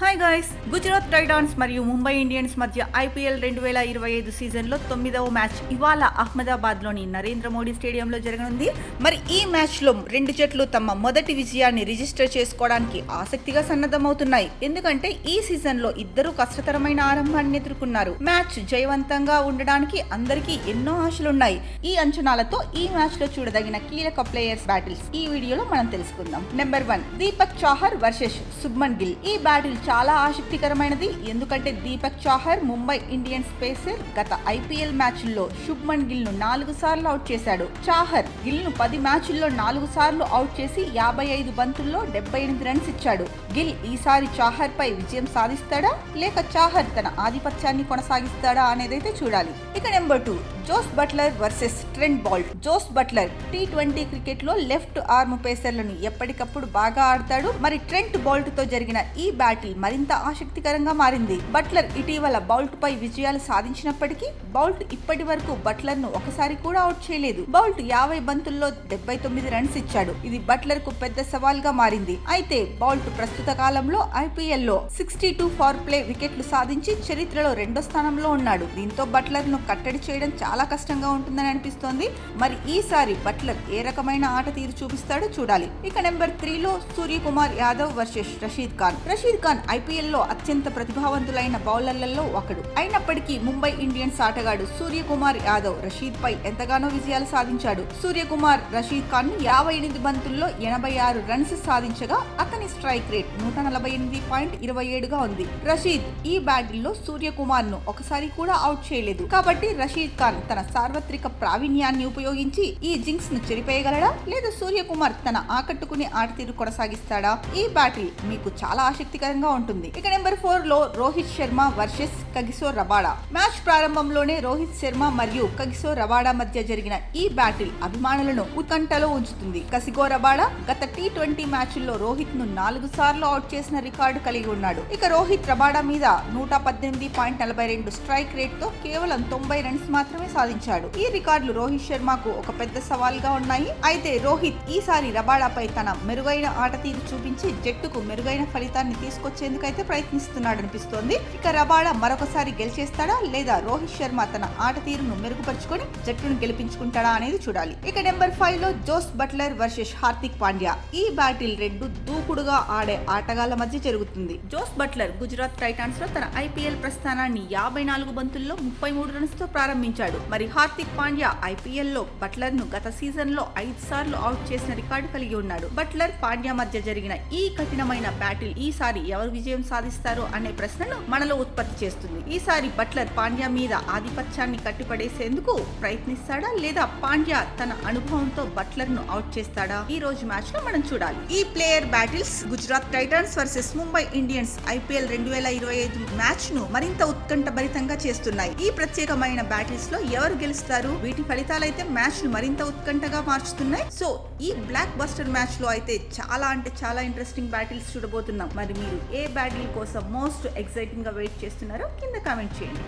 Hi guys, Gujarat Titans మరియు Mumbai Indians మధ్య IPL 2025 సీజన్లో 9వ మ్యాచ్ ఇవాళ అహ్మదాబాద్లోని నరేంద్ర మోడీ స్టేడియంలో జరగనుంది. మరి ఈ మ్యాచ్లో రెండు జట్లు తమ మొదటి విజయాన్ని రిజిస్టర్ చేసుకోవడానికి ఆసక్తిగా సన్నద్ధమవుతున్నాయి. ఎందుకంటే ఈ సీజన్లో ఇద్దరు కష్టతరమైన ఆరంభాన్ని ఎదుర్కొన్నారు. మ్యాచ్ జయవంతంగా ఉండడానికి అందరికీ ఎన్నో ఆశలున్నాయి. ఈ అంచనాలతో ఈ మ్యాచ్ లో చూడదగిన కీలక ప్లేయర్స్ బ్యాటిల్స్ ఈ వీడియోలో మనం తెలుసుకుందాం. Number 1 Deepak Chahar versus Shubman Gill. ఈ బ్యాటిల్ చాలా ఆసక్తికరమైనది. ఎందుకంటే దీపక్ చాహర్ ముంబై ఇండియన్స్ పేసర్ గత ఐపీఎల్ మ్యాచ్ల్లో శుభ్మన్ గిల్ ను 4 సార్లు అవుట్ చేశాడు. చాహర్ గిల్ ను 10 మ్యాచ్ల్లో 4 సార్లు అవుట్ చేసి 55 బంతుల్లో 78 రన్స్ ఇచ్చాడు. గిల్ ఈసారి చాహర్ పై విజయం సాధిస్తాడా లేక చాహర్ తన ఆధిపత్యాన్ని కొనసాగిస్తాడా అనేదైతే చూడాలి. ఇక number 2 Jos Buttler versus Trent Boult. Jos Buttler T20 cricket లో లెఫ్ట్ ఆర్మ్ పేసర్లను ఎప్పటికప్పుడు బాగా ఆడతాడు. మరి ట్రెంట్ బౌల్ట్ తో జరిగిన ఈ బ్యాటిల్ మరింత ఆసక్తికరంగా మారింది. బట్లర్ ఇటీవల బౌల్ట్ పై విజయాలు సాధించినప్పటికీ బౌల్ట్ ఇప్పటి వరకు బట్లర్ ను ఒకసారి కూడా అవుట్ చేయలేదు. బౌల్ట్ 50 బంతుల్లో 79 రన్స్ ఇచ్చాడు. ఇది బట్లర్ కు పెద్ద సవాల్ గా మారింది. అయితే బౌల్ట్ ప్రస్తుత కాలంలో ఐపీఎల్ లో 62 పవర్ ప్లే వికెట్లు సాధించి చరిత్రలో 2వ స్థానంలో ఉన్నాడు. దీంతో బట్లర్ ను కట్టడి చేయడం చాలా కష్టంగా ఉంటుందని అనిపిస్తోంది. మరి ఈసారి బట్లర్ ఏ రకమైన ఆట తీరు చూపిస్తాడో చూడాలి. ఇక నెంబర్ 3 లో సూర్యకుమార్ యాదవ్ వర్సెస్ రషీద్ ఖాన్. రషీద్ ఖాన్ ఐపీఎల్ లో అత్యంత ప్రతిభావంతులైన బౌలర్లలో ఒకడు. అయినప్పటికీ ముంబై ఇండియన్స్ ఆటగాడు సూర్యకుమార్ యాదవ్ రషీద్ పై ఎంతగానో విజయాలు సాధించాడు. సూర్యకుమార్ రషీద్ ఖాన్ 58 బంతుల్లో 86 రన్స్ సాధించగా అతని స్ట్రైక్ రేట్ 148.27 గా ఉంది. రషీద్ ఈ బ్యాటిల్ లో సూర్యకుమార్ ను ఒకసారి కూడా అవుట్ చేయలేదు. కాబట్టి రషీద్ ఖాన్ తన సార్వత్రిక ప్రావీణ్యాన్ని ఉపయోగించి ఈ జింక్స్ ను చెరిపేయగలడా లేదా సూర్యకుమార్ తన ఆకట్టుకునే ఆట తీరు కొనసాగిస్తాడా? ఈ బ్యాటిల్ మీకు చాలా ఆసక్తికరంగా ఉంటుంది. ఇక నెంబర్ 4 లో Rohit Sharma versus Kagiso Rabada. Match ప్రారంభంలోనే రోహిత్ శర్మ మరియు కగిసో రబాడా మధ్య జరిగిన ఈ బ్యాటిల్ అభిమానులను ఉత్కంఠలో ఉంచుతుంది. కసిగో రబాడా గత T20 మ్యాచ్ల్లో రోహిత్ ను 4 సార్లు అవుట్ చేసిన రికార్డు కలిగి ఉన్నాడు. ఇక రోహిత్ రబాడా మీద 118.42 స్ట్రైక్ రేట్ తో కేవలం 90 రన్స్ మాత్రమే సాధించాడు. ఈ రికార్డులు రోహిత్ శర్మకు ఒక పెద్ద సవాల్ గా ఉన్నాయి. అయితే రోహిత్ ఈసారి రబాడాపై తన మెరుగైన ఆట తీరు చూపించి జట్టుకు మెరుగైన ఫలితాన్ని తీసుకొచ్చేందుకైతే ప్రయత్నిస్తున్నాడనిపిస్తోంది. ఇక రబాడా మరొకసారి గెలిచేస్తాడా లేదా రోహిత్ శర్మ తన ఆట తీరును మెరుగుపరుచుకొని జట్టును గెలిపించుకుంటాడా అనేది చూడాలి. ఇక నెంబర్ 5 లో Jos Buttler versus Hardik Pandya. ఈ బ్యాటిల్ రెండు దూకుడుగా ఆడే ఆటగాళ్ల మధ్య జరుగుతుంది. జోస్ బట్లర్ గుజరాత్ టైటాన్స్ లో తన ఐపీఎల్ ప్రస్థానాన్ని 54 బంతుల్లో 33 రన్స్ తో ప్రారంభించాడు. మరి హార్దిక్ పాండ్యా ఐపీఎల్ లో బట్లర్ ను గత సీజన్ లో 5 సార్లు అవుట్ చేసిన రికార్డు కలిగి ఉన్నాడు. బట్లర్ పాండ్యా మధ్య జరిగిన ఈ కఠినమైన బ్యాటిల్ ఈసారి ఎవరు విజయం సాధిస్తారు అనే ప్రశ్నను మనలో ఉత్పత్తి చేస్తుంది. ఈసారి బట్లర్ పాండ్యా మీద ఆధిపత్యాన్ని కట్టిపడేసేందుకు ప్రయత్నిస్తాడా లేదా పాండ్యా తన అనుభవంతో బట్లర్ ను అవుట్ చేస్తాడా? ఈ రోజు మ్యాచ్ లో మనం చూడాలి. ఈ player battles Gujarat Titans versus Mumbai Indians IPL 2025 match ను మరింత ఉత్కంఠభరితంగా చేస్తున్నాయి. ఈ ప్రత్యేకమైన బ్యాటిల్స్ లో ఎవరు గెలుస్తారు? వీటి ఫలితాలైతే మ్యాచ్ ను మరింత ఉత్కంఠగా మార్చుతున్నాయి. సో ఈ బ్లాక్ బస్టర్ మ్యాచ్ లో అయితే చాలా అంటే చాలా ఇంట్రెస్టింగ్ బ్యాటిల్స్ చూడబోతున్నాం. మరి మీరు ఏ బ్యాటిల్ కోసం మోస్ట్ ఎక్సైటింగ్ గా వెయిట్ చేస్తున్నారో కింద కామెంట్ చేయండి.